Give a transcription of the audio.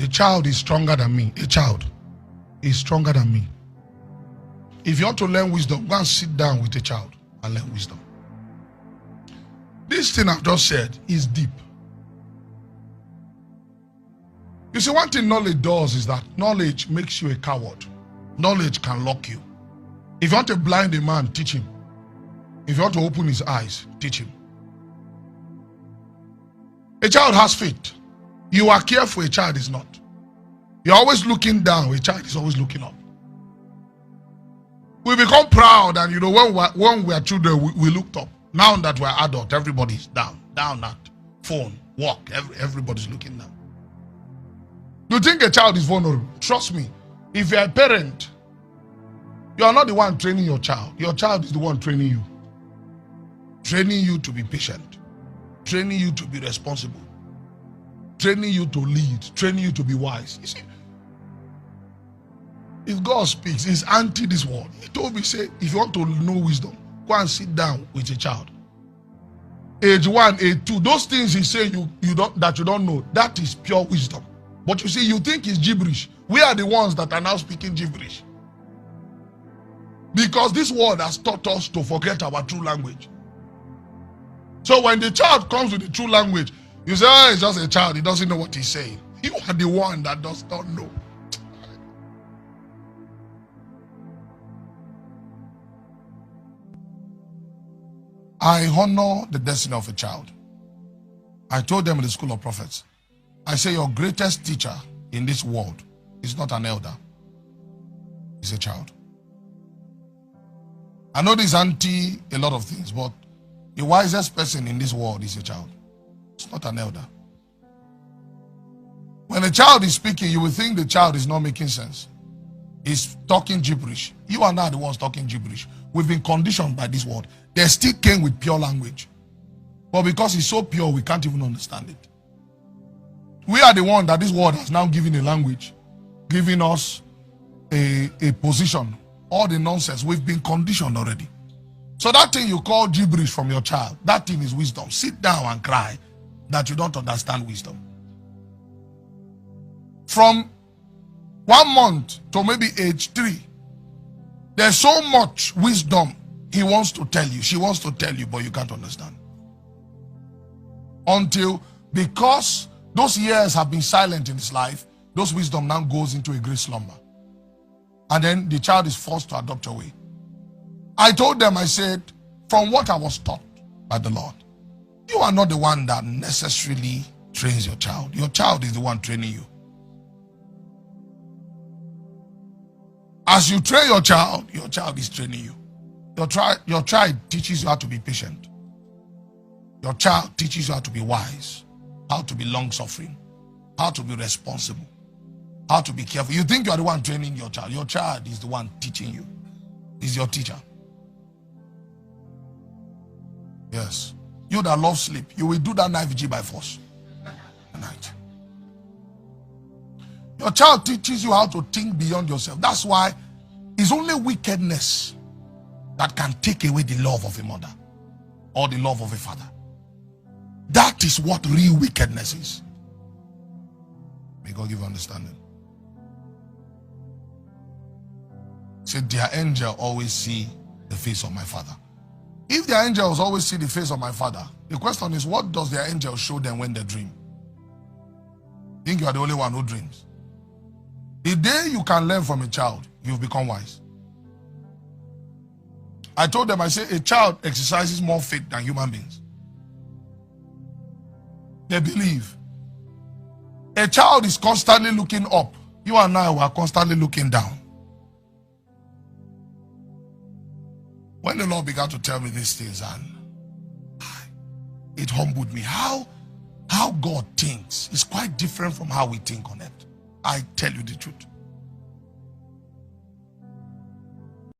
A child is stronger than me. A child is stronger than me. If you want to learn wisdom, go and sit down with a child and learn wisdom. This thing I've just said is deep. You see, one thing knowledge does is that knowledge makes you a coward. Knowledge can lock you. If you want to blind a man, teach him. If you want to open his eyes, teach him. A child has faith. You are careful, a child is not. You're always looking down, a child is always looking up. We become proud, and when we are children, we looked up. Now that we're adult, everybody's down at phone, walk, everybody's looking down. You think a child is vulnerable? Trust me, if you're a parent, you are not the one training your child. Your child is the one training you. Training you to be patient. Training you to be responsible. Training you to lead. Training you to be wise. You see, if God speaks, he's anti this word. He told me, say, if you want to know wisdom, go and sit down with a child. Age 1, age 2, those things he say you don't know, that is pure wisdom. But you see, you think it's gibberish. We are the ones that are now speaking gibberish. Because this world has taught us to forget our true language. So when the child comes with the true language, you say, oh, it's just a child, he doesn't know what he's saying. You are the one that does not know. I honor the destiny of a child. I told them in the school of prophets, I say your greatest teacher in this world is not an elder, it's a child. I know this anti a lot of things, but the wisest person in this world is a child. It's not an elder. When a child is speaking, you will think the child is not making sense. He's talking gibberish. You are not the ones talking gibberish. We've been conditioned by this word. They still came with pure language. But because it's so pure, we can't even understand it. We are the one that this word has now given a language, giving us a position. All the nonsense, we've been conditioned already. So that thing you call gibberish from your child, that thing is wisdom. Sit down and cry that you don't understand wisdom. From 1 month to maybe age 3, there's so much wisdom he wants to tell you, she wants to tell you, but you can't understand. Until, because those years have been silent in his life, those wisdom now goes into a great slumber. And then the child is forced to adopt your way. I told them, I said, from what I was taught by the Lord, you are not the one that necessarily trains your child. Your child is the one training you. As you train your child is training you. Your child teaches you how to be patient. Your child teaches you how to be wise, how to be long-suffering, how to be responsible, how to be careful. You think you are the one training your child. Your child is the one teaching you. Is your teacher. Yes. You that love sleep, you will do that night vigil by force. At night. Your child teaches you how to think beyond yourself. That's why it's only wickedness that can take away the love of a mother or the love of a father. That is what real wickedness is. May God give you understanding. Say, their angel always see the face of my father. If their angels always see the face of my father, the question is, what does their angel show them when they dream? Think you are the only one who dreams. The day you can learn from a child, you've become wise. I told them, I said, a child exercises more faith than human beings. They believe. A child is constantly looking up. You and I are constantly looking down. When the Lord began to tell me these things, and it humbled me. How God thinks is quite different from how we think on it. I tell you the truth.